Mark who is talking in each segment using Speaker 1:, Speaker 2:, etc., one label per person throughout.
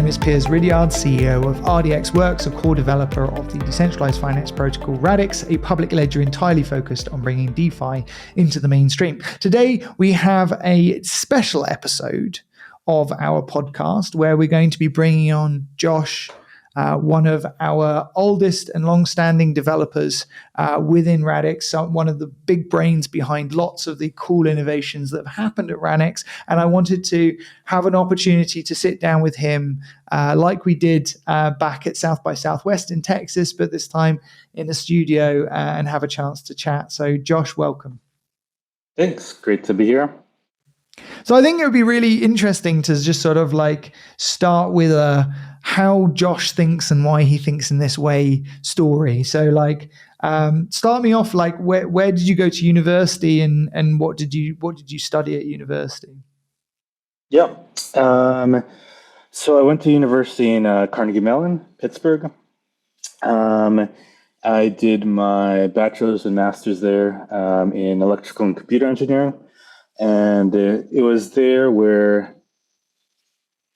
Speaker 1: name is Piers Ridyard, CEO of RDX Works, a core developer of the decentralized finance protocol Radix, a public ledger entirely focused on bringing DeFi into the mainstream. Today, we have a special episode of our podcast where we're going to be bringing on Josh, one of our oldest and long-standing developers within Radix, one of the big brains behind lots of the cool innovations that have happened at Radix. And I wanted to have an opportunity to sit down with him like we did back at South by Southwest in Texas, but this time in a studio and have a chance to chat. So Josh, welcome.
Speaker 2: Thanks. Great to be here.
Speaker 1: So I think it would be really interesting to just sort of like start with how Josh thinks and why he thinks in this way story. So like start me off, like where did you go to university and what did you study at university?
Speaker 2: Yeah. So I went to university in Carnegie Mellon, Pittsburgh. I did my bachelor's and master's there in electrical and computer engineering. And it was there where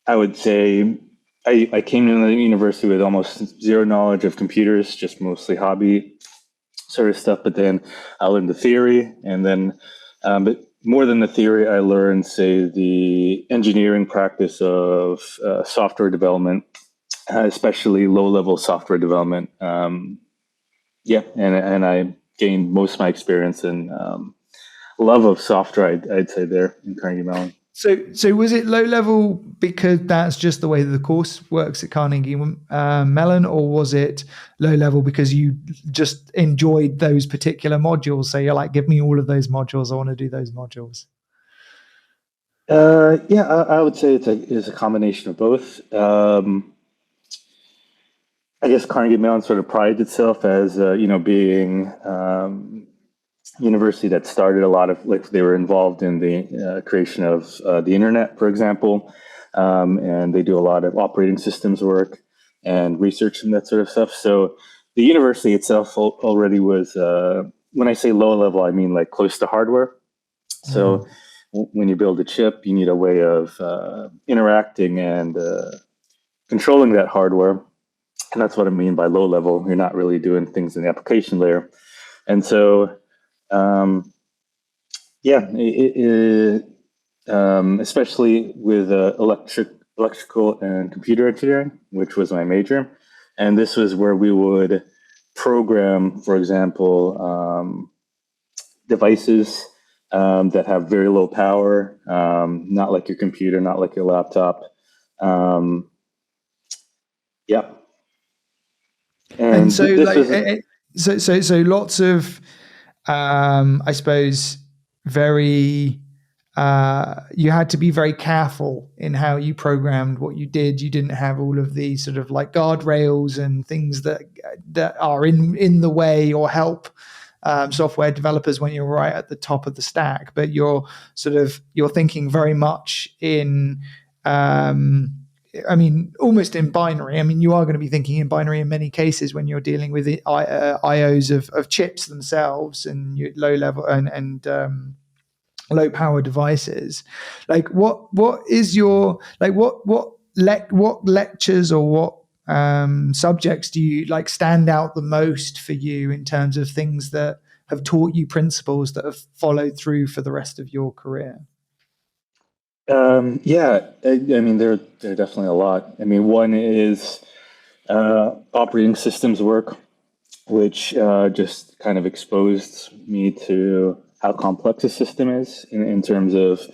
Speaker 2: I would say I came into the university with almost zero knowledge of computers, just mostly hobby sort of stuff. But then I learned the theory, and then, but more than the theory, I learned, say, the engineering practice of software development, especially low-level software development. And I gained most of my experience in love of software, I'd say, there in Carnegie Mellon.
Speaker 1: So was it low level because that's just the way that the course works at Carnegie Mellon, or was it low level because you just enjoyed those particular modules? So you're like, give me all of those modules. I want to do those modules.
Speaker 2: I would say it's a combination of both. I guess Carnegie Mellon sort of prides itself as being university that started a lot of, like, they were involved in the creation of the internet, for example, and they do a lot of operating systems work and research and that sort of stuff. So the university itself already was, when I say low level, I mean like close to hardware. So when you build a chip, you need a way of interacting and controlling that hardware. And that's what I mean by low level. You're not really doing things in the application layer. And so especially with electrical and computer engineering, which was my major. And this was where we would program, for example, devices that have very low power, not like your computer, not like your laptop.
Speaker 1: And so so lots of I suppose very you had to be very careful in how you programmed what you did. You didn't have all of these sort of like guardrails and things that are in the way or help software developers when you're right at the top of the stack. But you're thinking very much in almost in binary. I mean, you are going to be thinking in binary in many cases when you're dealing with the IOs of chips themselves and low level and low power devices. Like, what is your like what lectures or what subjects do you like stand out the most for you in terms of things that have taught you principles that have followed through for the rest of your career?
Speaker 2: I mean, there are definitely a lot. I mean, one is operating systems work, which just kind of exposed me to how complex a system is in terms of,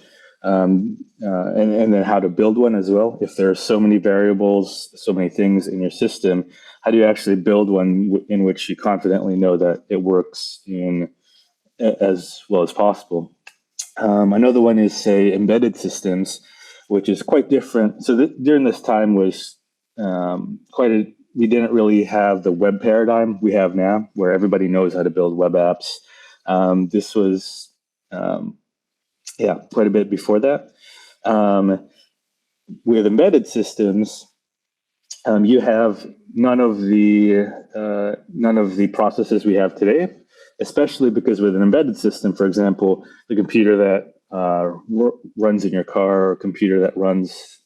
Speaker 2: and then how to build one as well. If there are so many variables, so many things in your system, how do you actually build one in which you confidently know that it works in as well as possible? Another one is, say, embedded systems, which is quite different. So during this time was we didn't really have the web paradigm we have now, where everybody knows how to build web apps. This was, quite a bit before that. With embedded systems, you have none of the processes we have today. Especially because with an embedded system, for example, the computer that runs in your car or computer that runs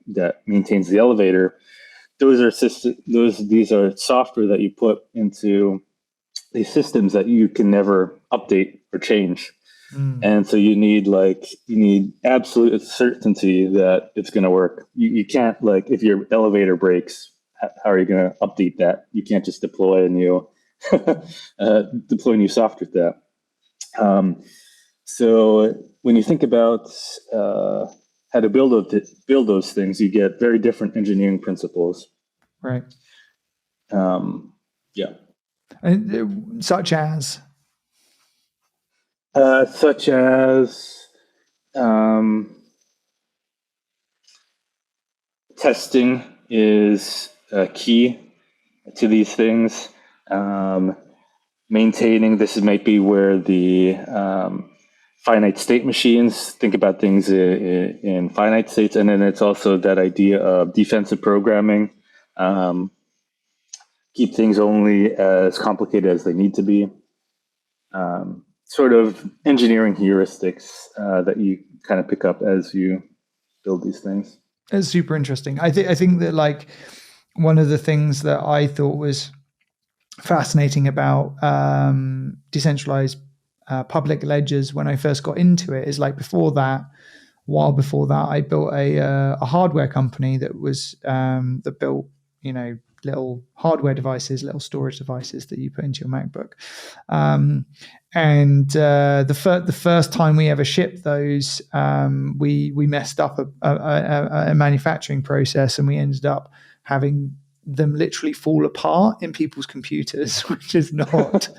Speaker 2: that maintains the elevator. These are software that you put into these systems that you can never update or change. And so you need absolute certainty that it's going to work. You can't, like, if your elevator breaks, how are you going to update that? You can't just deploy a new software to that. So when you think about how to build those things, you get very different engineering principles.
Speaker 1: Right.
Speaker 2: Yeah.
Speaker 1: And such as
Speaker 2: testing is key to these things. Maintaining, this might be where the finite state machines think about things in finite states, and then it's also that idea of defensive programming. Keep things only as complicated as they need to be. Sort of engineering heuristics that you kind of pick up as you build these things.
Speaker 1: It's super interesting. I think that, like, one of the things that I thought was fascinating about decentralized public ledgers when I first got into it is, like, before that, I built a hardware company that was that built, little hardware devices, little storage devices that you put into your MacBook. And the first time we ever shipped those, we messed up a manufacturing process, and we ended up having them literally fall apart in people's computers, which is not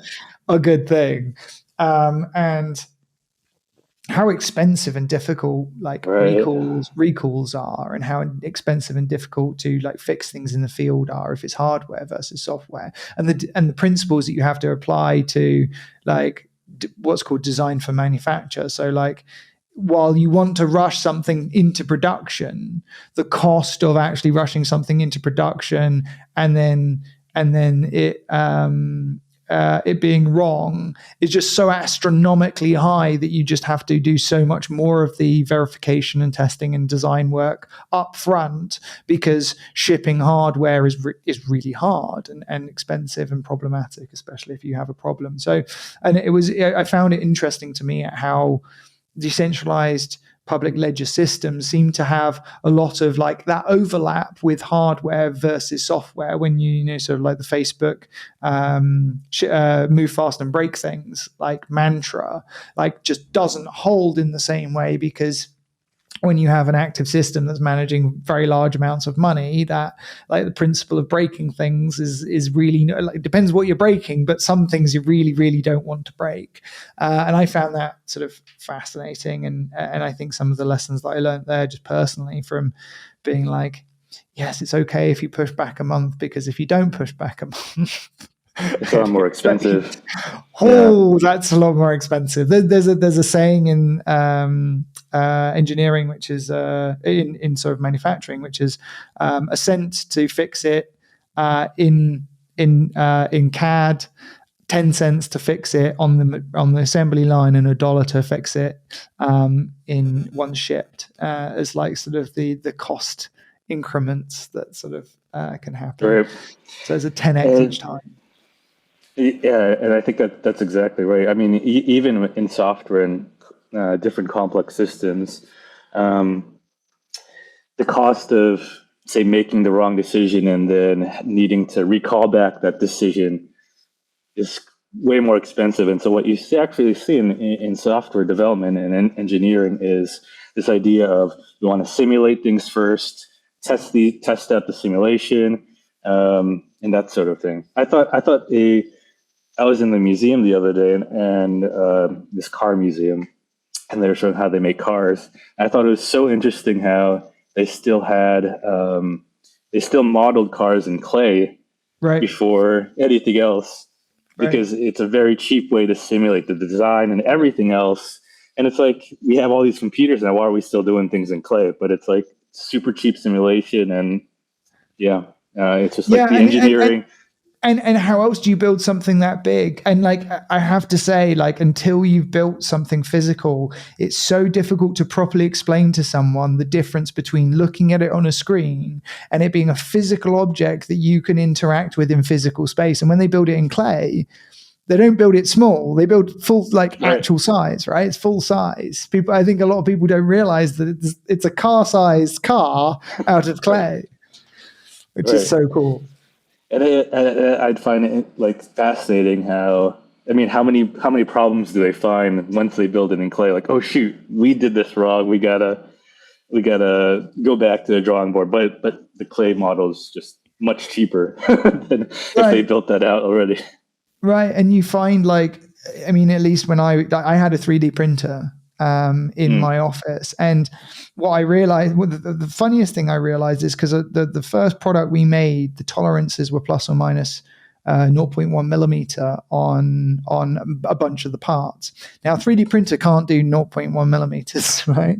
Speaker 1: a good thing. And how expensive and difficult, like, recalls are, and how expensive and difficult to, like, fix things in the field are if it's hardware versus software, and the principles that you have to apply to, like, what's called design for manufacture. So, like, while you want to rush something into production, the cost of actually rushing something into production and then it being wrong is just so astronomically high that you just have to do so much more of the verification and testing and design work up front, because shipping hardware is really hard and expensive and problematic, especially if you have a problem. So, and I found it interesting to me at how decentralized public ledger systems seem to have a lot of, like, that overlap with hardware versus software. When you sort of like the Facebook move fast and break things, like, mantra, like, just doesn't hold in the same way, because when you have an active system that's managing very large amounts of money, that, like, the principle of breaking things is really, like, it depends what you're breaking, but some things you really, really don't want to break. And I found that sort of fascinating. And I think some of the lessons that I learned there, just personally, from being like, yes, it's okay if you push back a month, because if you don't push back a month,
Speaker 2: it's a lot more expensive.
Speaker 1: That's a lot more expensive. There's a saying in engineering, which is in sort of manufacturing, which is a cent to fix it in CAD, 10 cents to fix it on the assembly line, and $1 to fix it in once shipped, as, like, sort of the cost increments that sort of can happen.
Speaker 2: Right.
Speaker 1: So there's a 10x each time.
Speaker 2: Yeah, and I think that's exactly right. I mean, even in software and different complex systems, the cost of, say, making the wrong decision and then needing to recall back that decision is way more expensive. And so what you actually see in software development and engineering is this idea of, you want to simulate things first, test out the simulation, and that sort of thing. I was in the museum the other day, and this car museum, and they were showing how they make cars. I thought it was so interesting how they still modeled cars in clay before anything else, because it's a very cheap way to simulate the design and everything else. And it's like, we have all these computers now, why are we still doing things in clay? But it's like super cheap simulation, and it's just like the engineering.
Speaker 1: And how else do you build something that big? And like, I have to say, like, until you've built something physical, it's so difficult to properly explain to someone the difference between looking at it on a screen and it being a physical object that you can interact with in physical space. And when they build it in clay, they don't build it small. They build full, like,
Speaker 2: Right.
Speaker 1: actual size, right? It's full size. People, I think a lot of people don't realize that it's a car-sized car out of clay, which is
Speaker 2: Right.
Speaker 1: so cool.
Speaker 2: And I'd find it like fascinating how, I mean, how many problems do they find once they build it in clay? Like, oh shoot, we did this wrong. We gotta go back to the drawing board. But the clay model is just much cheaper than if they
Speaker 1: Right.
Speaker 2: built that out already.
Speaker 1: Right. And you find, like, I mean, at least when I had a 3D printer in my office. And what I realized, the funniest thing I realized is because the first product we made, the tolerances were plus or minus zero point 0.1 millimeter on a bunch of the parts. Now, 3D printer can't do 0.1 millimeters, right?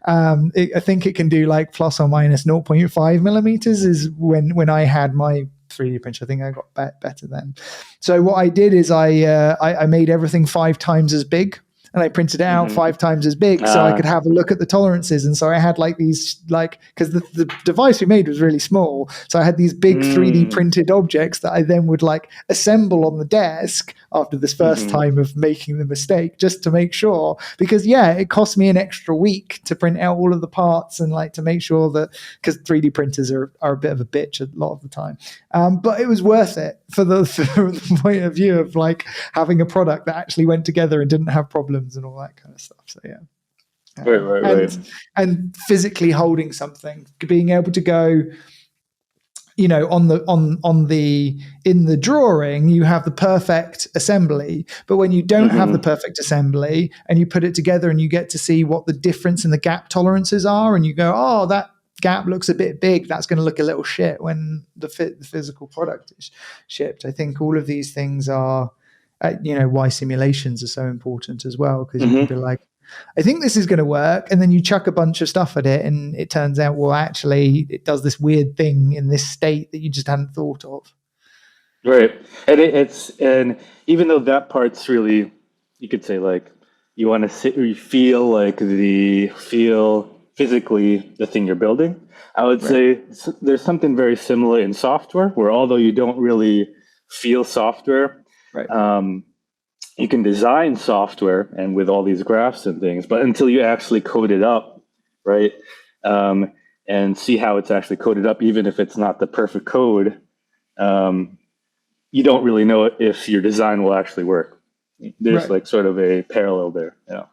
Speaker 1: I think it can do like plus or minus 0.5 millimeters is when I had my 3D printer. I think I got better then. So what I did is I made everything 5 times as big, and I printed it out 5 times as big so I could have a look at the tolerances. And so I had like these, like, because the device we made was really small. So I had these big 3D printed objects that I then would like assemble on the desk after this first time of making the mistake, just to make sure, because it cost me an extra week to print out all of the parts and like to make sure that, because 3D printers are a bit of a bitch a lot of the time. But it was worth it for the point of view of like having a product that actually went together and didn't have problems and all that kind of stuff. So
Speaker 2: Right.
Speaker 1: And physically holding something, being able to go, in the drawing, you have the perfect assembly, but when you don't have the perfect assembly and you put it together and you get to see what the difference in the gap tolerances are, and you go, oh, that gap looks a bit big, that's going to look a little shit when the physical product is shipped. I think all of these things are why simulations are so important as well, because you can be like, I think this is going to work, and then you chuck a bunch of stuff at it and it turns out, well, actually it does this weird thing in this state that you just hadn't thought of.
Speaker 2: Right. And even though that part's really, you could say, like, you want to sit or you feel physically the thing you're building, I would say there's something very similar in software, where although you don't really feel software, you can design software and with all these graphs and things, but until you actually code it up, right, and see how it's actually coded up, even if it's not the perfect code, you don't really know if your design will actually work. There's like sort of a parallel there. Yeah.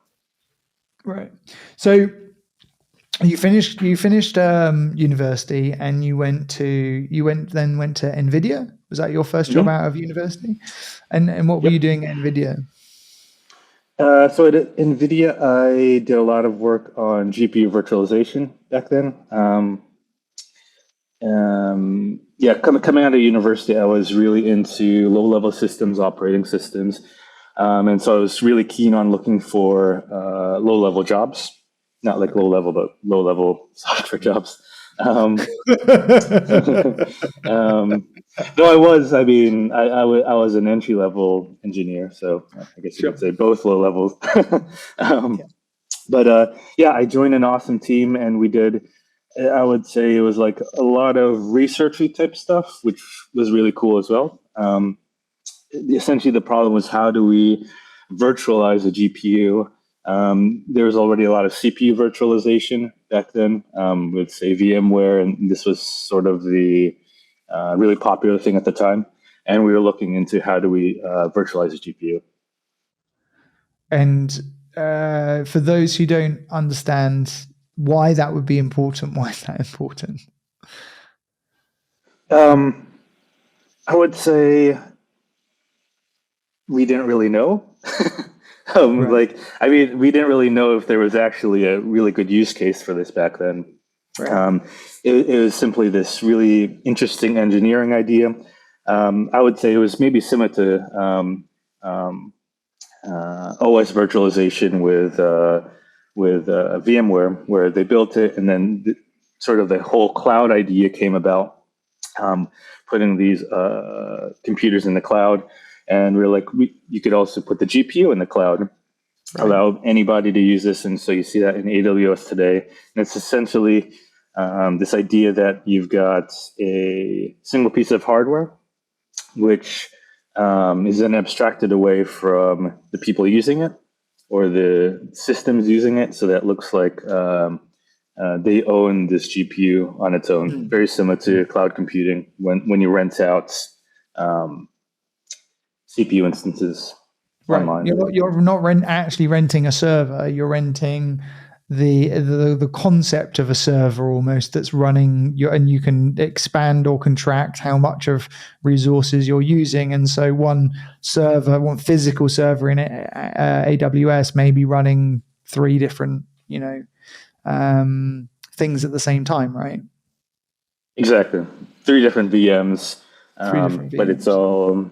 Speaker 1: Right. So you finished university and you went to NVIDIA. Was that your first job out of university? And what were you doing at NVIDIA?
Speaker 2: So at NVIDIA, I did a lot of work on GPU virtualization back then. Coming out of university, I was really into low-level systems, operating systems. And so I was really keen on looking for low-level jobs. Not like low-level, but low-level software jobs. Though I was an entry-level engineer, so I guess you could say both low levels. I joined an awesome team, and we did, I would say it was like a lot of researchy type stuff, which was really cool as well. Essentially, the problem was, how do we virtualize a GPU? There was already a lot of CPU virtualization back then with, say, VMware, and this was sort of the really popular thing at the time. And we were looking into how do we virtualize a GPU.
Speaker 1: And for those who don't understand why that would be important, why is that important?
Speaker 2: I would say we didn't really know. We didn't really know if there was actually a really good use case for this back then. It was simply this really interesting engineering idea. I would say it was maybe similar to OS virtualization with VMware, where they built it, and then sort of the whole cloud idea came about. putting these computers in the cloud. And we're like, you could also put the GPU in the cloud, allow anybody to use this. And so you see that in AWS today. And it's essentially this idea that you've got a single piece of hardware, which is then abstracted away from the people using it or the systems using it. So that looks like they own this GPU on its own, very similar to cloud computing when you rent out CPU instances online.
Speaker 1: You're not actually renting a server. You're renting the concept of a server almost that's running, and you can expand or contract how much of resources you're using. And so one physical server in AWS may be running 3 different, things at the same time, right?
Speaker 2: Exactly. 3 different VMs, but it's all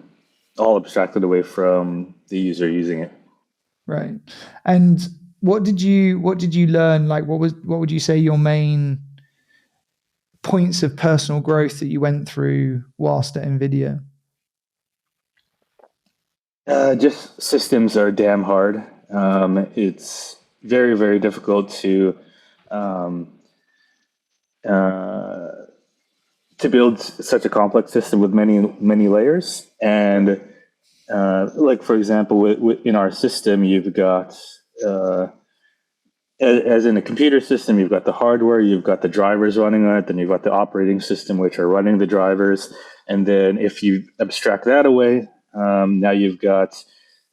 Speaker 2: abstracted away from the user using it.
Speaker 1: Right. And what did you learn? Like, what would you say your main points of personal growth that you went through whilst at NVIDIA?
Speaker 2: Just systems are damn hard. It's very, very difficult to build such a complex system with many, many layers. And like, for example, in our system, you've got, as in a computer system, you've got the hardware, you've got the drivers running on it, then you've got the operating system, which are running the drivers. And then if you abstract that away, now you've got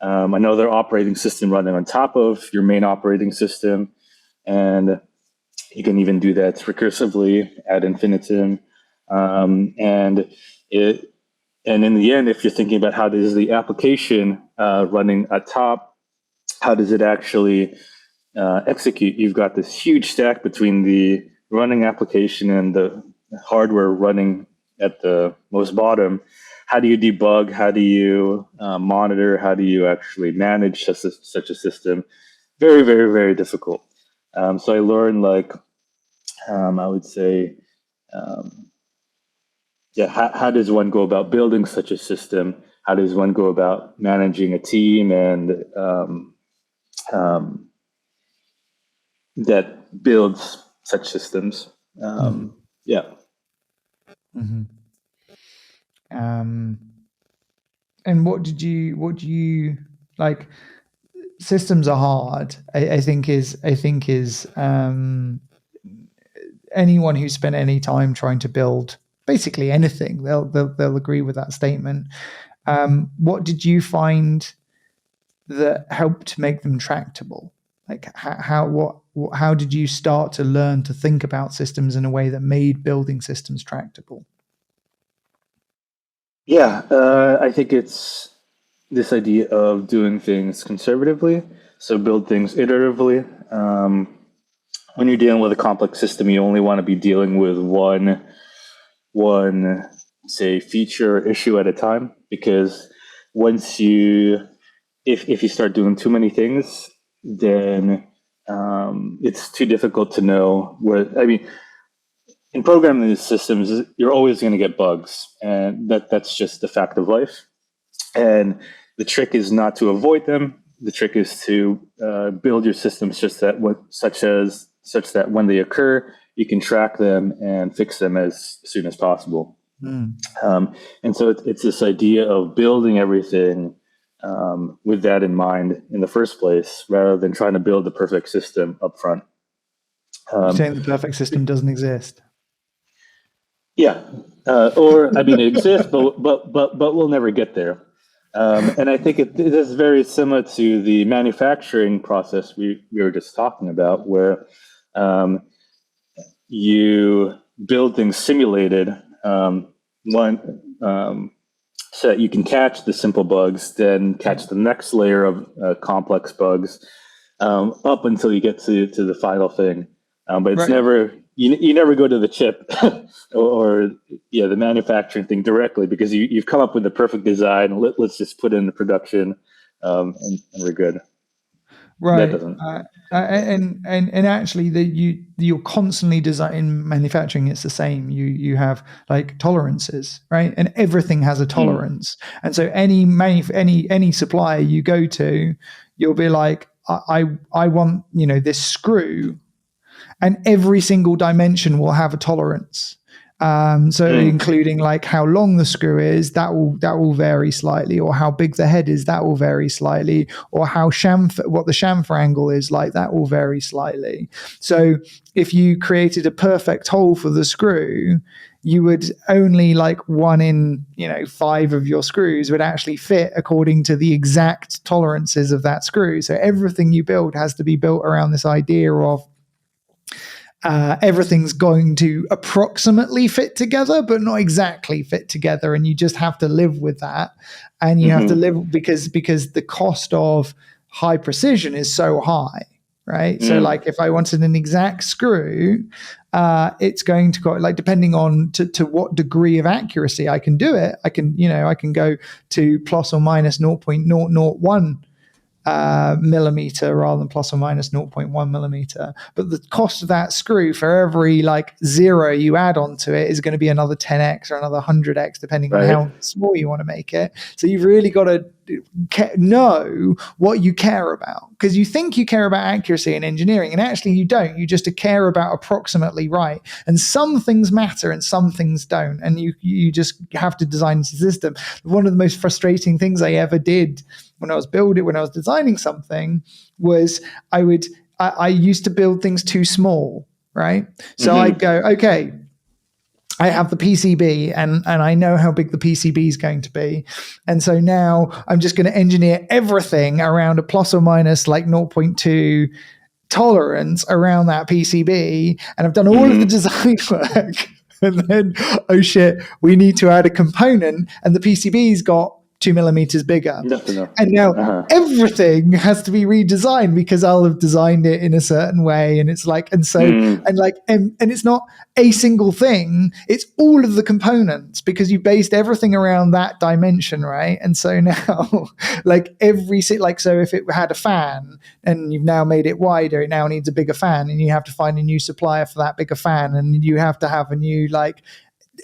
Speaker 2: another operating system running on top of your main operating system. And you can even do that recursively ad infinitum. And in the end, if you're thinking about how does the application running atop, how does it actually execute? You've got this huge stack between the running application and the hardware running at the most bottom. How do you debug? How do you monitor? How do you actually manage such a system? Very, very, very difficult. So I learned, like, I would say, how does one go about building such a system? How does one go about managing a team and that builds such systems? Yeah.
Speaker 1: Mm-hmm. And what do you like? Systems are hard. I think anyone who spent any time trying to build basically anything, they'll agree with that statement. What did you find that helped make them tractable? Like how did you start to learn to think about systems in a way that made building systems tractable?
Speaker 2: Yeah, I think it's this idea of doing things conservatively. So build things iteratively. When you're dealing with a complex system, you only want to be dealing with one say feature or issue at a time, because once if you start doing too many things, then it's too difficult to know where. I mean, in programming these systems, you're always going to get bugs, and that's just the fact of life. And the trick is not to avoid them. The trick is to build your systems such that when they occur, you can track them and fix them as soon as possible. And so it's this idea of building everything with that in mind in the first place, rather than trying to build the perfect system up front.
Speaker 1: Saying the perfect system doesn't exist.
Speaker 2: Yeah, or I mean, it exists, but we'll never get there. And I think it is very similar to the manufacturing process we were just talking about, where you build things simulated, so that you can catch the simple bugs, then catch the next layer of complex bugs, up until you get to the final thing. But it's never, you never go to the chip or the manufacturing thing directly, because you've come up with the perfect design. Let's just put it into production, and we're good. That
Speaker 1: Right.
Speaker 2: doesn't.
Speaker 1: And actually, you're constantly designing manufacturing. It's the same. You have like tolerances, right? And everything has a
Speaker 2: Mm,
Speaker 1: tolerance. And so any supplier you go to, you'll be like, I want this screw, and every single dimension will have a tolerance. So
Speaker 2: mm,
Speaker 1: including like how long the screw is, that will vary slightly, or how big the head is, that will vary slightly, or what the chamfer angle is like, that will vary slightly. So if you created a perfect hole for the screw, you would only like one in 5 of your screws would actually fit according to the exact tolerances of that screw. So everything you build has to be built around this idea of everything's going to approximately fit together, but not exactly fit together, and you just have to live with that. And you have to
Speaker 2: mm-hmm,
Speaker 1: live because the cost of high precision is so high, right? So,
Speaker 2: mm,
Speaker 1: like, if I wanted an exact screw, it's going to go like depending on to what degree of accuracy I can do it. I can go to plus or minus 0.001 millimeter rather than plus or minus 0.1 millimeter. But the cost of that screw for every like zero you add onto it is going to be another 10x or another 100x, depending on
Speaker 2: right.
Speaker 1: how small you want to make it. So you've really got to know what you care about, because you think you care about accuracy in engineering, and actually you don't. You just care about approximately right. And some things matter and some things don't. And you just have to design a system. One of the most frustrating things I ever did when I was designing something was I used to build things too small, right? So I
Speaker 2: Mm-hmm,
Speaker 1: go, okay, I have the PCB and I know how big the PCB is going to be. And so now I'm just going to engineer everything around a plus or minus like zero point 0.2 tolerance around that PCB. And I've done all of the
Speaker 2: mm-hmm.
Speaker 1: design work. And then, oh shit, we need to add a component, and the PCB's got 2 millimeters bigger.
Speaker 2: Nothing.
Speaker 1: And now
Speaker 2: Uh-huh.
Speaker 1: everything has to be redesigned because I'll have designed it in a certain way. And it's like,
Speaker 2: Mm,
Speaker 1: and it's not a single thing, it's all of the components, because you based everything around that dimension, right? And so now, like so if it had a fan and you've now made it wider, it now needs a bigger fan, and you have to find a new supplier for that bigger fan, and you have to have a new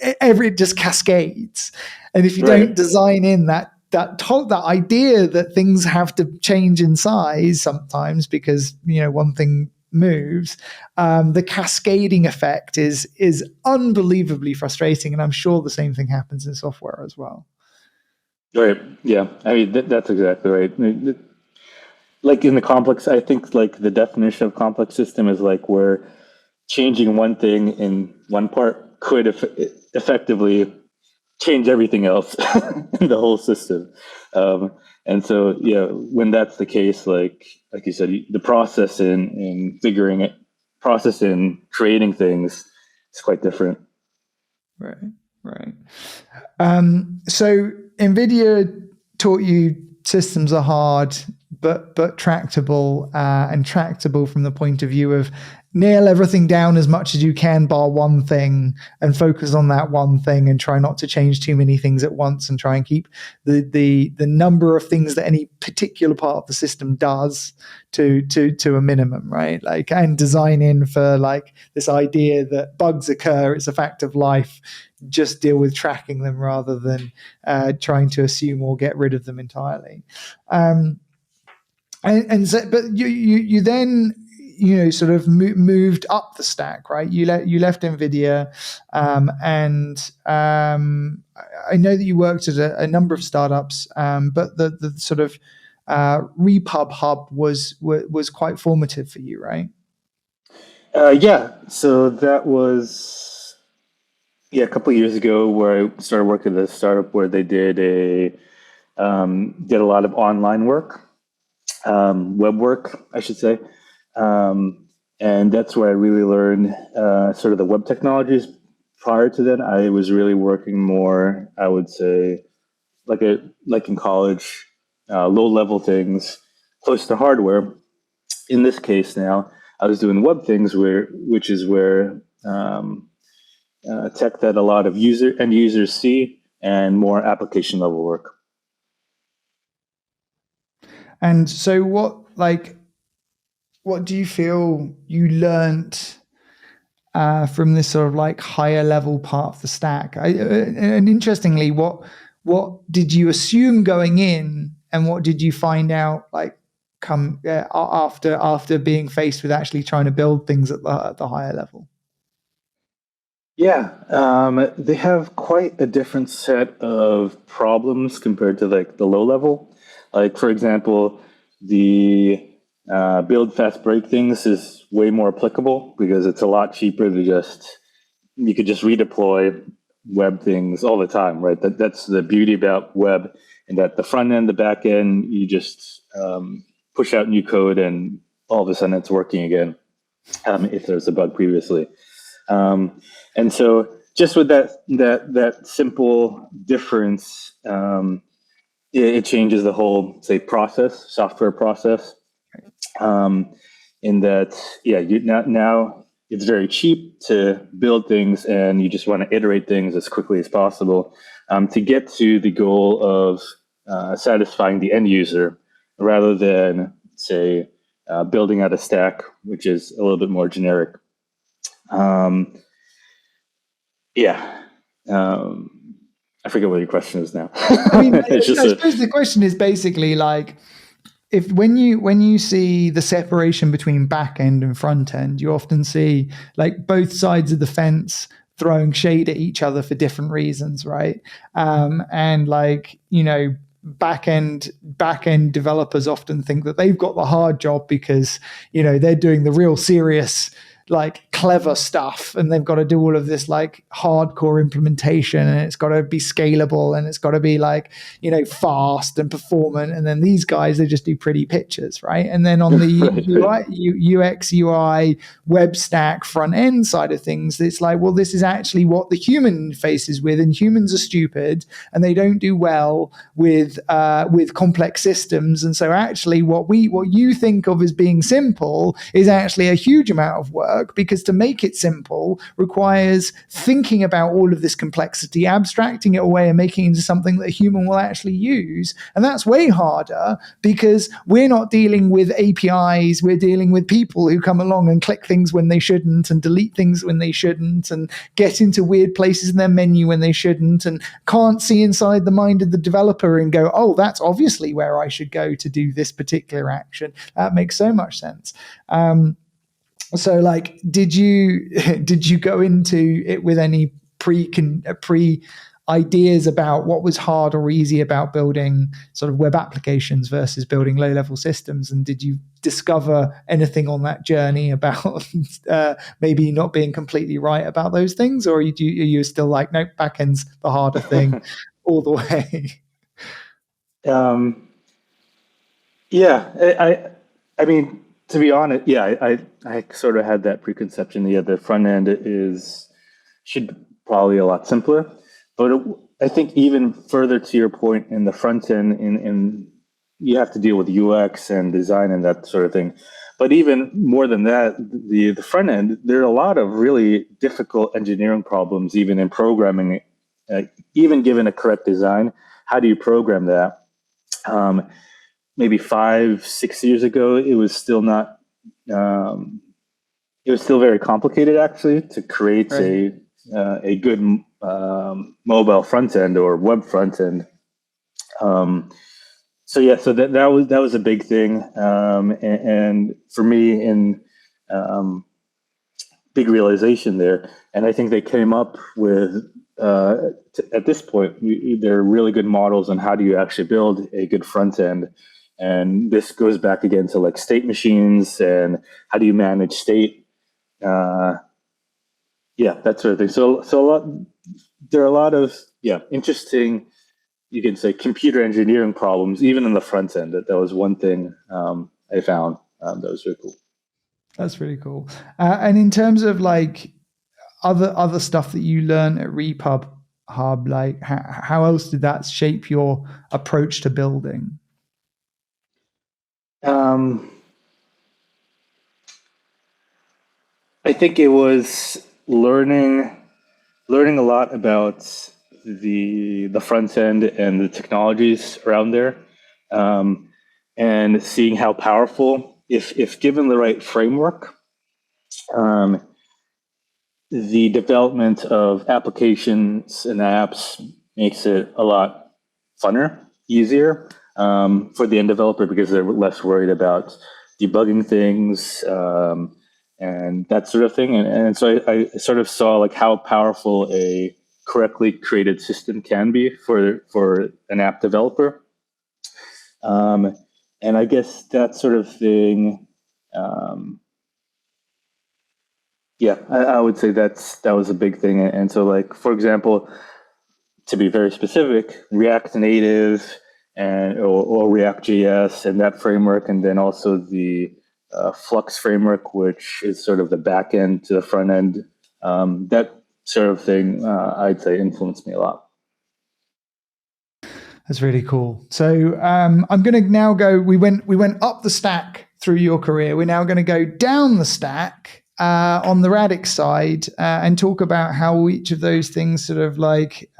Speaker 1: it just cascades. And if you don't
Speaker 2: right.
Speaker 1: design in that idea that things have to change in size sometimes because one thing moves, the cascading effect is unbelievably frustrating, and I'm sure the same thing happens in software as well.
Speaker 2: Right. Yeah. I mean, that's exactly right. Like in the complex, I think like the definition of complex system is like where changing one thing in one part could effectively change everything else in the whole system. Um, and so, yeah, when that's the case, like you said, the process in figuring it, process in creating things is quite different.
Speaker 1: Right, right. So NVIDIA taught you systems are hard, but tractable, and tractable from the point of view of nail everything down as much as you can, bar one thing, and focus on that one thing, and try not to change too many things at once, and try and keep the number of things that any particular part of the system does to a minimum, right? Like, and design in for like this idea that bugs occur, it's a fact of life, just deal with tracking them rather than trying to assume or get rid of them entirely. Um, and so, but you then sort of moved up the stack, right? You left NVIDIA, and I know that you worked at a number of startups, but the sort of Repub Hub was quite formative for you, right?
Speaker 2: Yeah, so that was a couple of years ago where I started working at a startup where they did a lot of online work, web work, I should say. And that's where I really learned sort of the web technologies. Prior to that, I was really working more, I would say, like in college, low level things, close to hardware. In this case, now I was doing web things, which is where tech that a lot of end users see, and more application level work.
Speaker 1: And so what, like, what do you feel you learnt from this sort of like higher level part of the stack? And interestingly, what did you assume going in, and what did you find out like come after being faced with actually trying to build things at the higher level?
Speaker 2: Yeah, they have quite a different set of problems compared to like the low level. Like for example, the build fast break things is way more applicable because it's a lot cheaper to just you could just redeploy web things all the time, right? That's the beauty about web, and that the front end, the back end, you just push out new code, and all of a sudden it's working again if there's a bug previously. And so just with that simple difference, it changes the whole, say, software process. In that, yeah, now it's very cheap to build things, and you just want to iterate things as quickly as possible to get to the goal of satisfying the end user, rather than, say, building out a stack, which is a little bit more generic. Yeah. I forget what your question is now.
Speaker 1: I mean, I suppose the question is basically like, if when you see the separation between back end and front end, you often see like both sides of the fence throwing shade at each other for different reasons, right? And like, back end developers often think that they've got the hard job because they're doing the real serious, like, clever stuff, and they've got to do all of this like hardcore implementation, and it's got to be scalable, and it's got to be like fast and performant. And then these guys, they just do pretty pictures, right? And then on the UX UI web stack front end side of things, it's like, well, this is actually what the human faces with, and humans are stupid and they don't do well with complex systems. And so actually what you think of as being simple is actually a huge amount of work, because to make it simple requires thinking about all of this complexity, abstracting it away, and making it into something that a human will actually use. And that's way harder because we're not dealing with APIs. We're dealing with people who come along and click things when they shouldn't, and delete things when they shouldn't, and get into weird places in their menu when they shouldn't, and can't see inside the mind of the developer and go, oh, that's obviously where I should go to do this particular action. That makes so much sense. So like, did you go into it with any pre ideas about what was hard or easy about building sort of web applications versus building low level systems? And did you discover anything on that journey about maybe not being completely right about those things, or are you still like, nope, backend's the harder thing all the way?
Speaker 2: Yeah, I mean, to be honest, yeah, I sort of had that preconception. Yeah, the front end should probably a lot simpler, but I think even further to your point, in the front end, in you have to deal with UX and design and that sort of thing. But even more than that, the front end, there are a lot of really difficult engineering problems, even in programming. Even given a correct design, how do you program that? Maybe 5-6 years ago, it was still not. It was still very complicated, actually, to create a good mobile front end or web front end. So that was a big thing, and for me, in big realization there. And I think they came up with at this point, there are really good models on how do you actually build a good front end. And this goes back again to like state machines and how do you manage state, that sort of thing. So there are a lot of interesting, you can say, computer engineering problems even in the front end. That was one thing I found that was really cool.
Speaker 1: That's really cool. And in terms of like other stuff that you learn at Repub Hub, like how else did that shape your approach to building?
Speaker 2: I think it was learning a lot about the front end and the technologies around there, and seeing how powerful if given the right framework, um, the development of applications and apps makes it a lot funner, easier for the end developer because they're less worried about debugging things and that sort of thing. And so I sort of saw like how powerful a correctly created system can be for an app developer. And I guess that sort of thing, yeah, I would say that was a big thing. And so, like, for example, to be very specific, React Native or React.js and that framework, and then also the Flux framework, which is sort of the back end to the front end. That sort of thing, I'd say, influenced me a lot.
Speaker 1: That's really cool. So I'm going to now go. We went up the stack through your career. We're now going to go down the stack on the Radix side and talk about how each of those things sort of like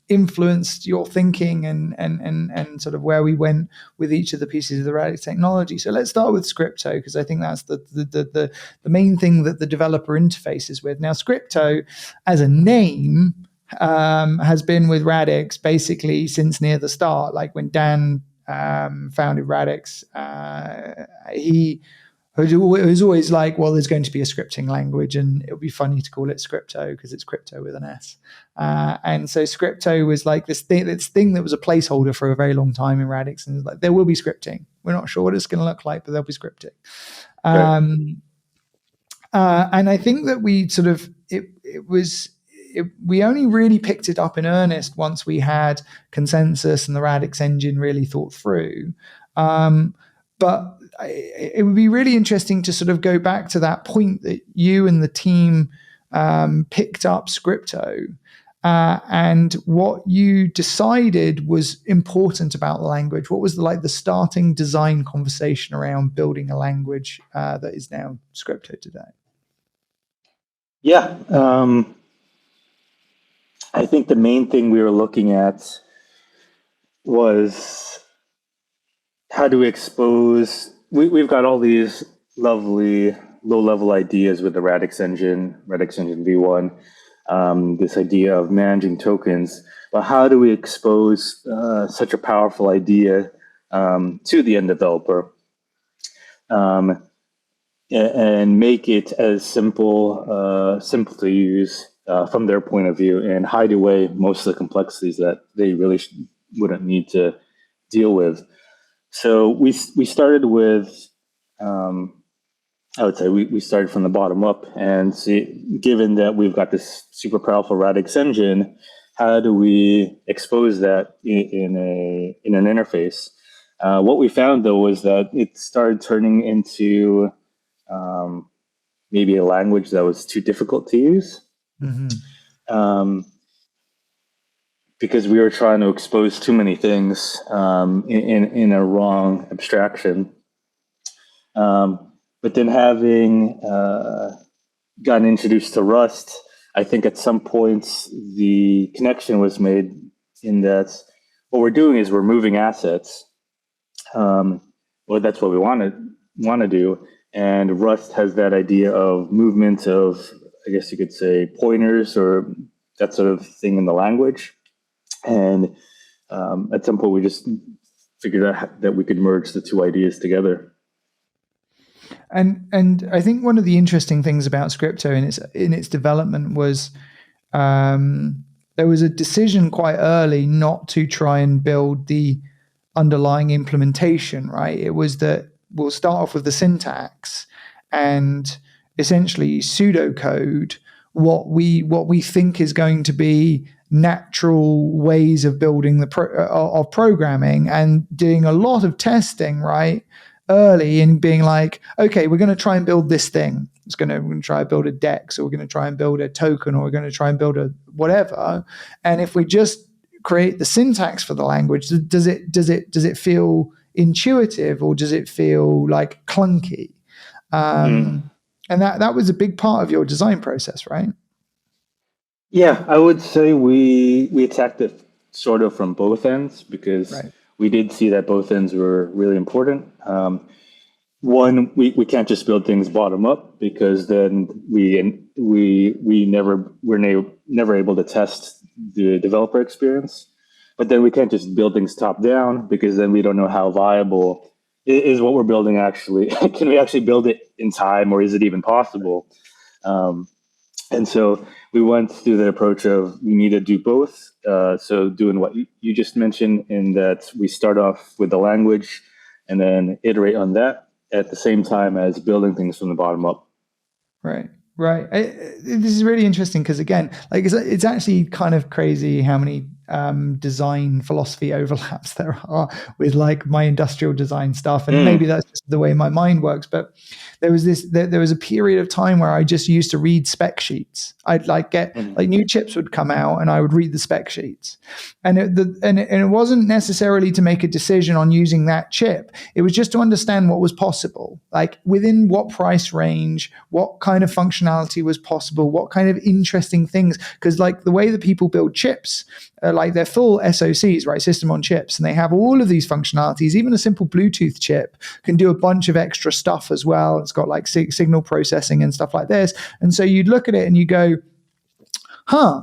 Speaker 1: influenced your thinking and sort of where we went with each of the pieces of the Radix technology. So let's start with Scripto, because I think that's the main thing that the developer interfaces with. Now, Scripto as a name has been with Radix basically since near the start. Like when Dan founded Radix, he was always like, well, there's going to be a scripting language and it would be funny to call it Scripto because it's crypto with an S. And so Scripto was like this thing that was a placeholder for a very long time in Radix. And like, there will be scripting. We're not sure what it's going to look like, but there'll be scripting. Right. And I think that we sort of, we only really picked it up in earnest once we had consensus and the Radix engine really thought through. But it would be really interesting to sort of go back to that point that you and the team picked up Scripto and what you decided was important about the language. What was the starting design conversation around building a language that is now Scripto today?
Speaker 2: Yeah. I think the main thing we were looking at was how do we expose. We've got all these lovely low-level ideas with the Radix engine v1, this idea of managing tokens. But how do we expose such a powerful idea to the end developer and make it as simple to use from their point of view and hide away most of the complexities that they really wouldn't need to deal with. So we started with, I would say we started from the bottom up and see, given that we've got this super powerful Radix engine, how do we expose that in an interface? What we found though was that it started turning into maybe a language that was too difficult to use. Mm-hmm. Because we were trying to expose too many things in a wrong abstraction. But then having gotten introduced to Rust, I think at some points the connection was made in that what we're doing is we're moving assets. Well, that's what we want to do. And Rust has that idea of movement of, I guess you could say, pointers or that sort of thing in the language. And at some point, we just figured out that we could merge the two ideas together.
Speaker 1: And I think one of the interesting things about Scripto in its development was there was a decision quite early not to try and build the underlying implementation. Right? It was that we'll start off with the syntax and essentially pseudocode what we think is going to be natural ways of building of programming, and doing a lot of testing right early and being like, okay, we're going to try and build this thing. We're going to try and build a DEX, or we're going to try and build a token, or we're going to try and build a whatever. And if we just create the syntax for the language, does it feel intuitive or does it feel like clunky? And that was a big part of your design process, right?
Speaker 2: Yeah, I would say we attacked it sort of from both ends, because we did see that both ends were really important. One, we can't just build things bottom up, because then we never able to test the developer experience. But then we can't just build things top down, because then we don't know how viable is what we're building actually. Can we actually build it in time, or is it even possible? And so we went through the approach of we need to do both. So doing what you just mentioned, in that we start off with the language and then iterate on that at the same time as building things from the bottom up.
Speaker 1: Right. This is really interesting, because again, like it's actually kind of crazy how many design philosophy overlaps there are with like my industrial design stuff, and maybe that's just the way my mind works. But there was a period of time where I just used to read spec sheets. I'd like get like new chips would come out, and I would read the spec sheets, and it wasn't necessarily to make a decision on using that chip. It was just to understand what was possible, like within what price range, what kind of functionality was possible, what kind of interesting things. Because like the way that people build chips, like they're full SoCs, right? System on chips, and they have all of these functionalities. Even a simple Bluetooth chip can do a bunch of extra stuff as well. It's got like signal processing and stuff like this. And so you'd look at it and you go,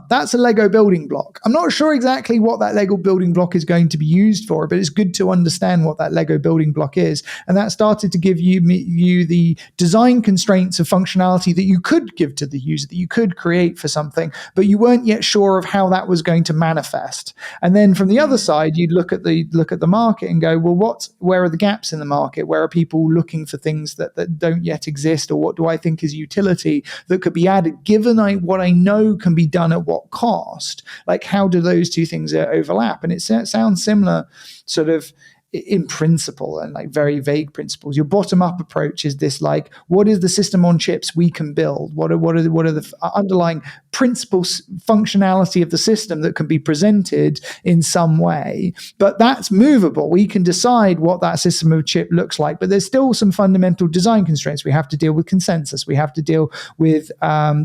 Speaker 1: that's a Lego building block. I'm not sure exactly what that Lego building block is going to be used for, but it's good to understand what that Lego building block is. And that started to give you the design constraints of functionality that you could give to the user, that you could create for something, but you weren't yet sure of how that was going to manifest. And then from the other side, you'd look at the market and go, well, where are the gaps in the market? Where are people looking for things that don't yet exist? Or what do I think is utility that could be added, given what I know can be done at what cost? Like, how do those two things overlap? And it sounds similar sort of in principle, and like very vague principles. Your bottom up approach is this, like, what is the system on chips we can build? What are the underlying principles, functionality of the system that can be presented in some way? But that's movable. We can decide what that system of chip looks like, but there's still some fundamental design constraints. We have to deal with consensus. We have to deal with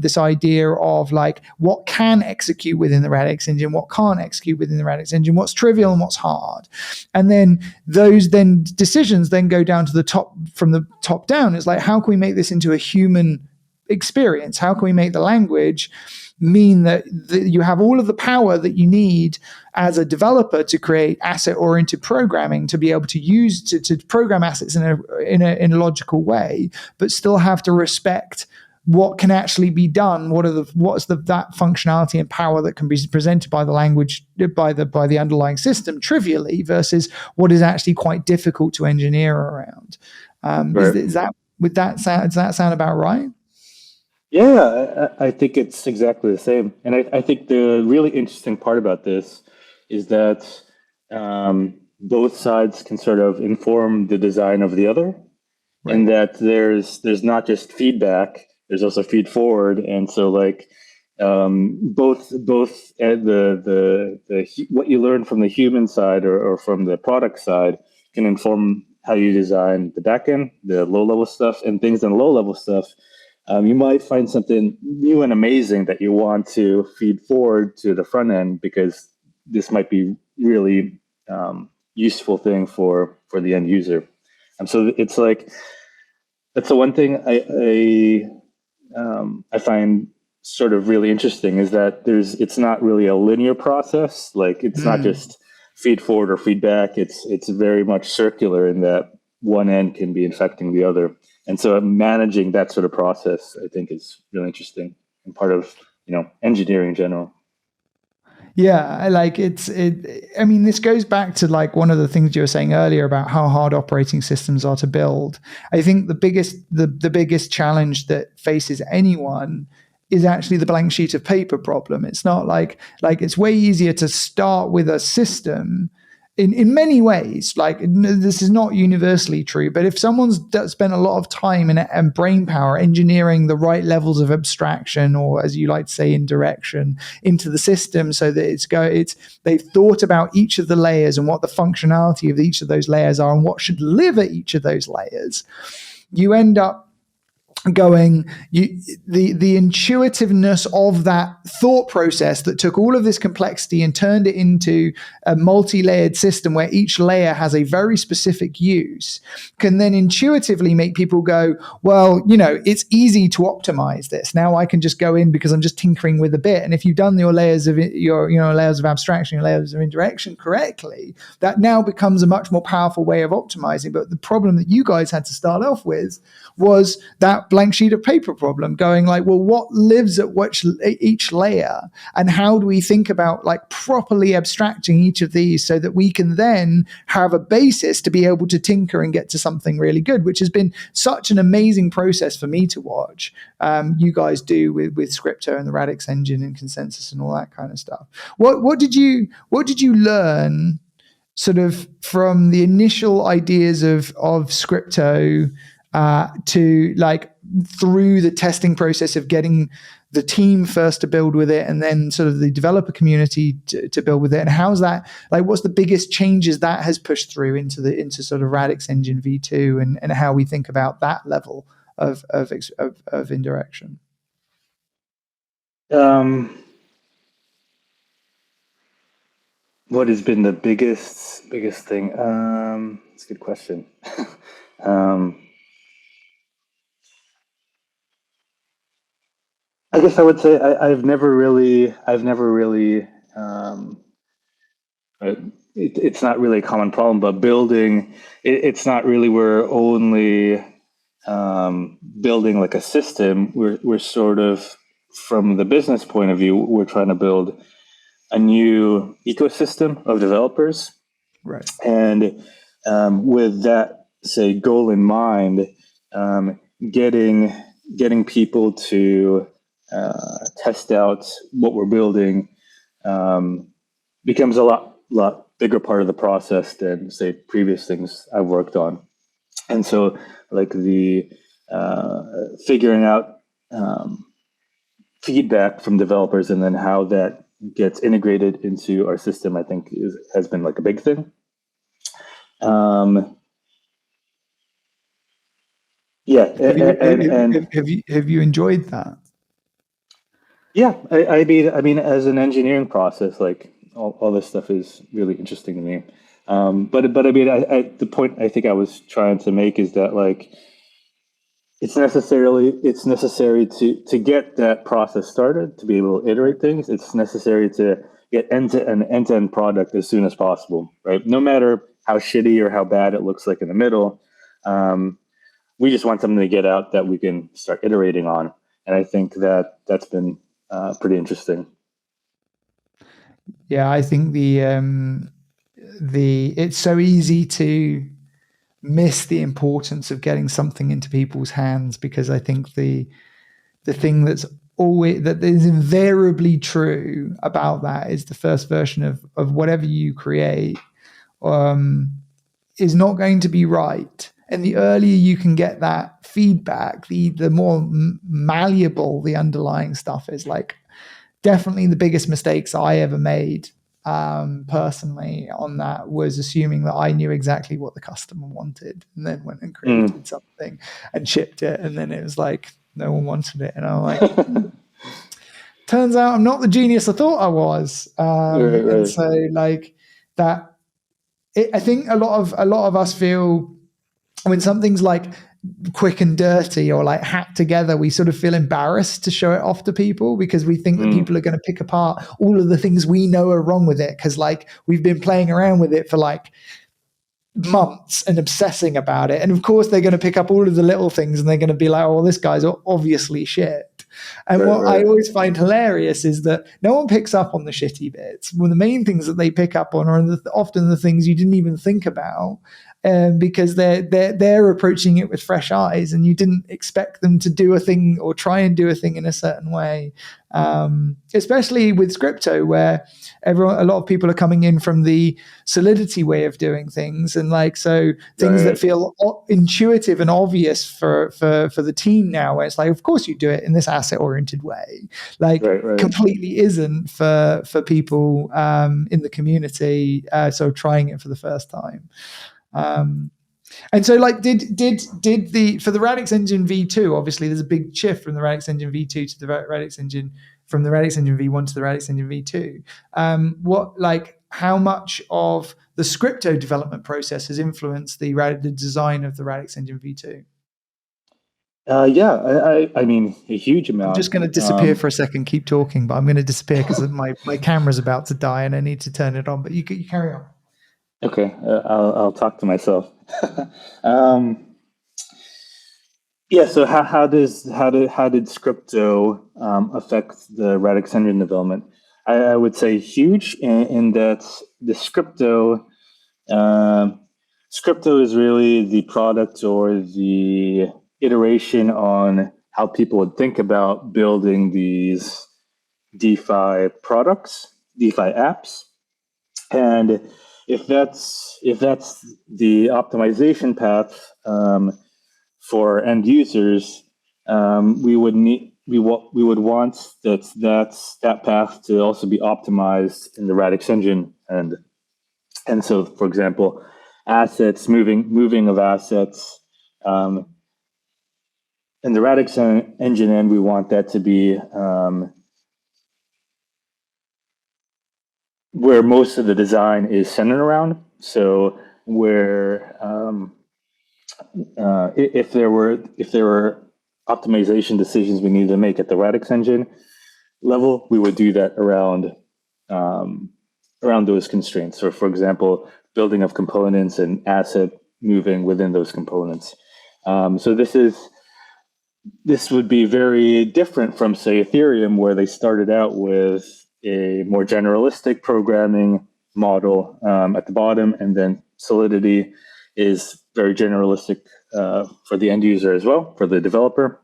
Speaker 1: this idea of like what can execute within the Radix engine, what can't execute within the Radix engine, what's trivial and what's hard. And then those decisions go down to the top, from the top down. It's like, how can we make this into a human experience? How can we make the language mean that you have all of the power that you need as a developer to create asset-oriented programming, to be able to use to program assets in a logical way, but still have to respect what can actually be done, what's that functionality and power that can be presented by the language, by the underlying system trivially, versus what is actually quite difficult to engineer around. Right. Does that sound about right?
Speaker 2: Yeah, I think it's exactly the same. And I think the really interesting part about this is that both sides can sort of inform the design of the other, right. And that there's not just feedback, there's also feed forward. And so like both the what you learn from the human side or from the product side can inform how you design the backend, the low level stuff, and things in low level stuff. You might find something new and amazing that you want to feed forward to the front end, because this might be really useful thing for the end user. And so it's like, that's the one thing I find sort of really interesting, is that it's not really a linear process. Like, it's not just feed forward or feedback. It's very much circular in that one end can be infecting the other. And so managing that sort of process, I think, is really interesting and part of, engineering in general.
Speaker 1: Yeah, like I mean, this goes back to like one of the things you were saying earlier about how hard operating systems are to build. I think the biggest challenge that faces anyone is actually the blank sheet of paper problem. It's not like it's way easier to start with a system in many ways. Like, this is not universally true, but if someone's spent a lot of time and brain power engineering the right levels of abstraction, or as you like to say, indirection, into the system, so that they've thought about each of the layers and what the functionality of each of those layers are and what should live at each of those layers, you end up going, the intuitiveness of that thought process that took all of this complexity and turned it into a multi-layered system where each layer has a very specific use, can then intuitively make people go, well, it's easy to optimize this. Now I can just go in because I'm just tinkering with a bit. And if you've done your layers of layers of abstraction, your layers of indirection correctly, that now becomes a much more powerful way of optimizing. But the problem that you guys had to start off with was that blank sheet of paper problem, going like, well, what lives at each layer, and how do we think about like properly abstracting each of these so that we can then have a basis to be able to tinker and get to something really good, which has been such an amazing process for me to watch you guys do with Scripto and the Radix engine and consensus and all that kind of stuff. What did you learn sort of from the initial ideas of Scripto to like through the testing process of getting the team first to build with it and then sort of the developer community to build with it? And how's that, like, what's the biggest changes that has pushed through into sort of Radix Engine V2 and how we think about that level of indirection?
Speaker 2: What has been the biggest thing? It's a good question. I guess I would say I've never really. It's not really a common problem, but building. It's not really. We're only building like a system. We're sort of, from the business point of view, we're trying to build a new ecosystem of developers,
Speaker 1: right?
Speaker 2: And with that, say, goal in mind, getting people to test out what we're building becomes a lot bigger part of the process than, say, previous things I've worked on. And so, like the figuring out feedback from developers and then how that gets integrated into our system, I think has been like a big thing.
Speaker 1: Have you enjoyed that?
Speaker 2: Yeah, I mean, as an engineering process, like all this stuff is really interesting to me. But I mean, the point I think I was trying to make is that, like, it's necessary to get that process started, to be able to iterate things. It's necessary to get an end-to-end product as soon as possible, right? No matter how shitty or how bad it looks like in the middle, we just want something to get out that we can start iterating on. And I think that's been pretty interesting.
Speaker 1: Yeah, I think the it's so easy to miss the importance of getting something into people's hands, because I think the thing that is invariably true about that is the first version of whatever you create is not going to be right. And the earlier you can get that feedback, the more malleable the underlying stuff is. Like, definitely the biggest mistakes I ever made personally on that was assuming that I knew exactly what the customer wanted, and then went and created something and shipped it, and then it was like no one wanted it, and I'm like, turns out I'm not the genius I thought I was. Right. And so, like, that, I think a lot of us feel when something's like quick and dirty or like hacked together, we sort of feel embarrassed to show it off to people, because we think that people are going to pick apart all of the things we know are wrong with it, because like we've been playing around with it for like months and obsessing about it. And of course they're going to pick up all of the little things and they're going to be like, oh, this guy's obviously shit. And what I always find hilarious is that no one picks up on the shitty bits. Well, the main things that they pick up on are often the things you didn't even think about. Because they're approaching it with fresh eyes, and you didn't expect them to do a thing or try and do a thing in a certain way. Especially with Scripto, where a lot of people are coming in from the Solidity way of doing things, and like so things that feel intuitive and obvious for the team now, where it's like, of course you do it in this asset oriented way, like completely isn't for people in the community. So trying it for the first time. And so, like, did the for the Radix Engine V2? Obviously, there's a big shift from the Radix Engine V2 to the Radix Engine from the Radix Engine V1 to the Radix Engine V2. What like how much of the Scripto development process has influenced the design of the Radix Engine V2?
Speaker 2: Yeah, I mean, a huge
Speaker 1: I'm
Speaker 2: amount.
Speaker 1: just going to disappear for a second. Keep talking, but I'm going to disappear because my camera's about to die and I need to turn it on. But you carry on.
Speaker 2: Okay, I'll talk to myself. um, yeah. So how did Scripto affect the Radix engine development? I would say huge in that the um, Scripto is really the product or the iteration on how people would think about building these DeFi products, DeFi apps, and if that's the optimization path for end users, we would want that path to also be optimized in the Radix engine, and so, for example, assets moving of assets. In the Radix engine end, we want that to be where most of the design is centered around. So where if there were optimization decisions we needed to make at the Radix engine level, we would do that around those constraints. So, for example, building of components and asset moving within those components. So this would be very different from, say, Ethereum, where they started out with a more generalistic programming model at the bottom, and then Solidity is very generalistic for the end user as well, for the developer.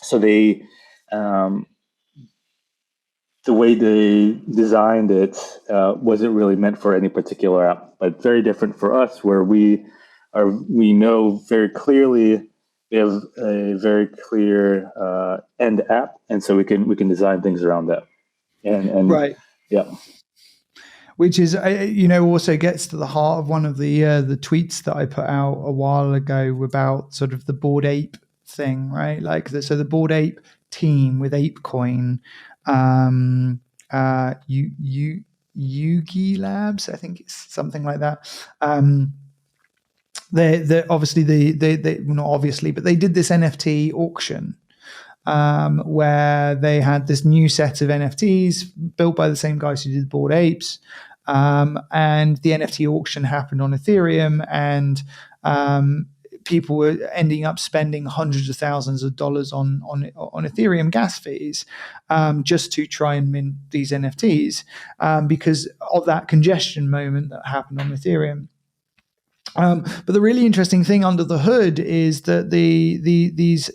Speaker 2: So the way they designed it wasn't really meant for any particular app, but very different for us, where we know very clearly we have a very clear end app, and so we can design things around that. And
Speaker 1: right,
Speaker 2: yeah,
Speaker 1: which is also gets to the heart of one of the tweets that I put out a while ago about sort of the Bored Ape thing, right? Like the Bored Ape team with ApeCoin, Yugi Labs, I think it's something like that. They obviously they not obviously, but they did this NFT auction where they had this new set of NFTs built by the same guys who did Bored Apes. And the NFT auction happened on Ethereum, and people were ending up spending hundreds of thousands of dollars on Ethereum gas fees just to try and mint these NFTs because of that congestion moment that happened on Ethereum. But the really interesting thing under the hood is that these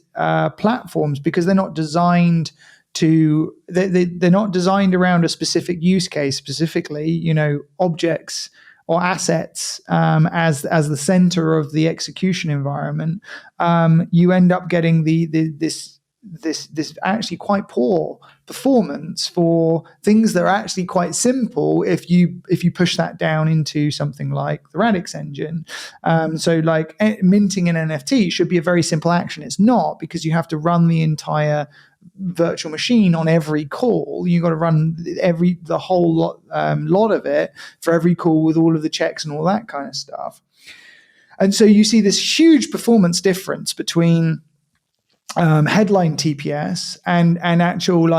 Speaker 1: platforms, because they're not designed they're not designed around a specific use case, specifically, objects or assets as the center of the execution environment. You end up getting this actually quite poor performance for things that are actually quite simple if you push that down into something like the Radix engine. So like minting an NFT should be a very simple action. It's not, because you have to run the entire virtual machine on every call. You got to run the whole lot of it for every call with all of the checks and all that kind of stuff. And so you see this huge performance difference between headline TPS and actual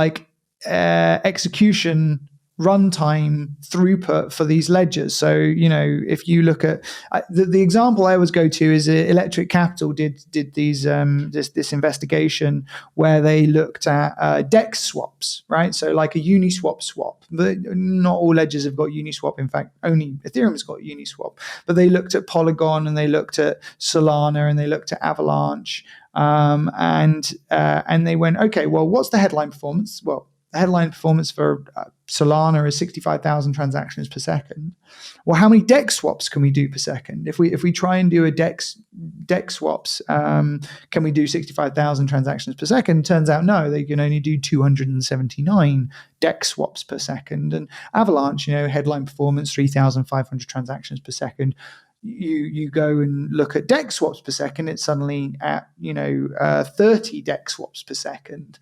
Speaker 1: execution runtime throughput for these ledgers. So, if you look at the example I always go to is Electric Capital did these this investigation where they looked at DEX swaps, right? So like a Uniswap swap, but not all ledgers have got Uniswap. In fact, only Ethereum's got Uniswap. But they looked at Polygon, and they looked at Solana, and they looked at Avalanche, and they went, okay, well, what's the headline performance? Well, the headline performance for Solana is 65,000 transactions per second. Well, how many DEX swaps can we do per second? If we try and do a DEX swaps, can we do 65,000 transactions per second? Turns out no, they can only do 279 DEX swaps per second. And Avalanche, headline performance 3,500 transactions per second. you go and look at DEX swaps per second, it's suddenly at 30 DEX swaps per second.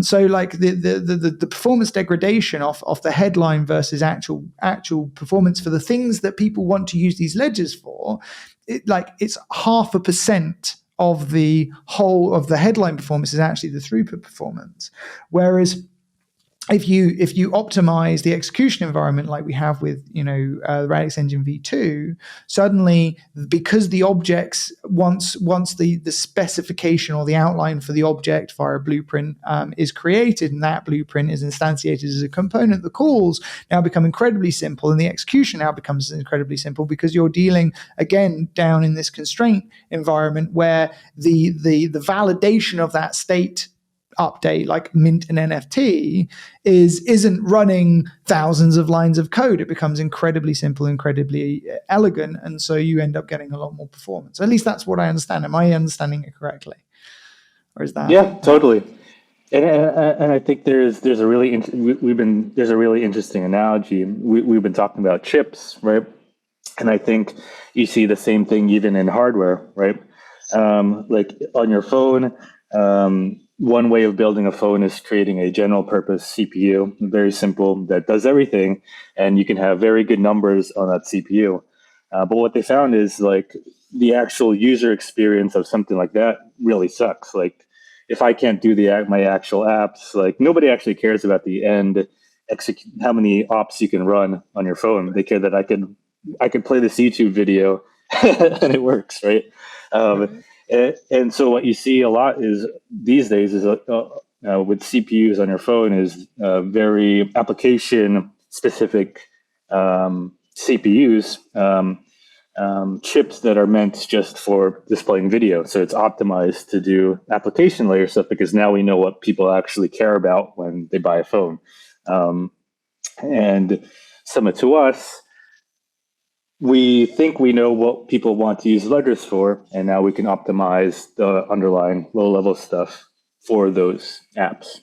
Speaker 1: So like the performance degradation off the headline versus actual performance for the things that people want to use these ledgers for, it's 0.5% of the whole of the headline performance is actually the throughput performance. Whereas if you optimize the execution environment like we have with the Radix Engine v2, suddenly because the objects once the specification or the outline for the object via a blueprint is created, and that blueprint is instantiated as a component, the calls now become incredibly simple, and the execution now becomes incredibly simple because you're dealing again down in this constraint environment where the validation of that state update like mint and NFT isn't running thousands of lines of code. It becomes incredibly simple, incredibly elegant, and so you end up getting a lot more performance. At least that's what I understand. Am I understanding it correctly, or is that?
Speaker 2: Yeah, totally. And I think there's a really interesting analogy. We've been talking about chips, right? And I think you see the same thing even in hardware, right? Like on your phone. One way of building a phone is creating a general purpose CPU, very simple, that does everything, and you can have very good numbers on that CPU. But what they found is like the actual user experience of something like that really sucks. Like if I can't do my actual apps, like nobody actually cares about the end how many ops you can run on your phone. They care that I could play this YouTube video and it works, right? And so what you see a lot is these days is with CPUs on your phone is very application specific CPUs, chips that are meant just for displaying video. So it's optimized to do application layer stuff because now we know what people actually care about when they buy a phone. And similar to us, we think we know what people want to use ledgers for, and now we can optimize the underlying low-level stuff for those apps.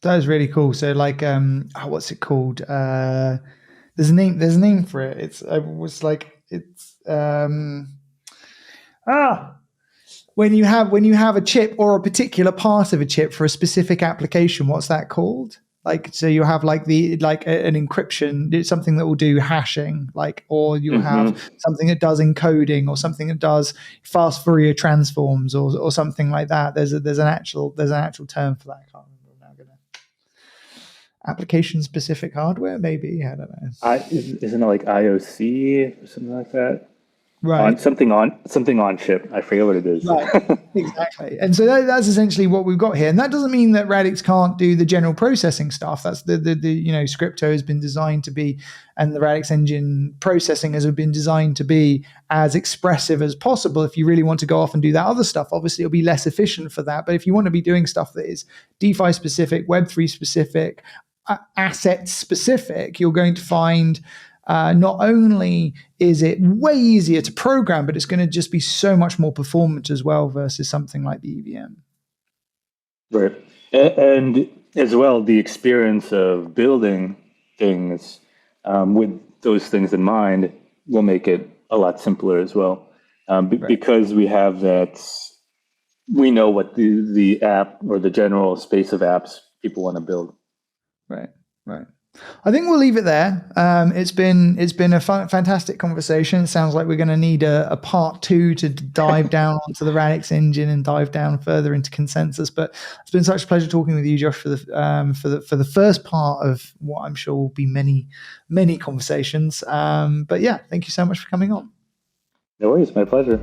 Speaker 1: That is really cool. So, like, what's it called? There's a name for it. When you have a chip or a particular part of a chip for a specific application, what's that called? Like, so you have an encryption, it's something that will do hashing, or you'll have something that does encoding, or something that does fast Fourier transforms, or something like that. There's an actual term for that. I can't remember now. Application specific hardware, maybe, I don't know.
Speaker 2: Isn't it like IOC or something like that?
Speaker 1: Right.
Speaker 2: Something on chip. I forget what it is.
Speaker 1: Right. Exactly. And so that's essentially what we've got here. And that doesn't mean that Radix can't do the general processing stuff. That's the Scripto has been designed to be, and the Radix engine processing has been designed to be as expressive as possible. If you really want to go off and do that other stuff, obviously it'll be less efficient for that. But if you want to be doing stuff that is DeFi specific, Web3 specific, asset specific, you're going to find not only is it way easier to program, but it's going to just be so much more performant as well versus something like the EVM.
Speaker 2: Right. And as well, the experience of building things with those things in mind will make it a lot simpler as well. Right. Because we have that, we know what the app or the general space of apps people want to build.
Speaker 1: Right. I think we'll leave it there. It's been a fantastic conversation. It sounds like we're going to need a part 2 to dive down onto the Radix engine and dive down further into consensus. But it's been such a pleasure talking with you, Josh, for the first part of what I'm sure will be many conversations. But yeah, thank you so much for coming on.
Speaker 2: No worries, my pleasure.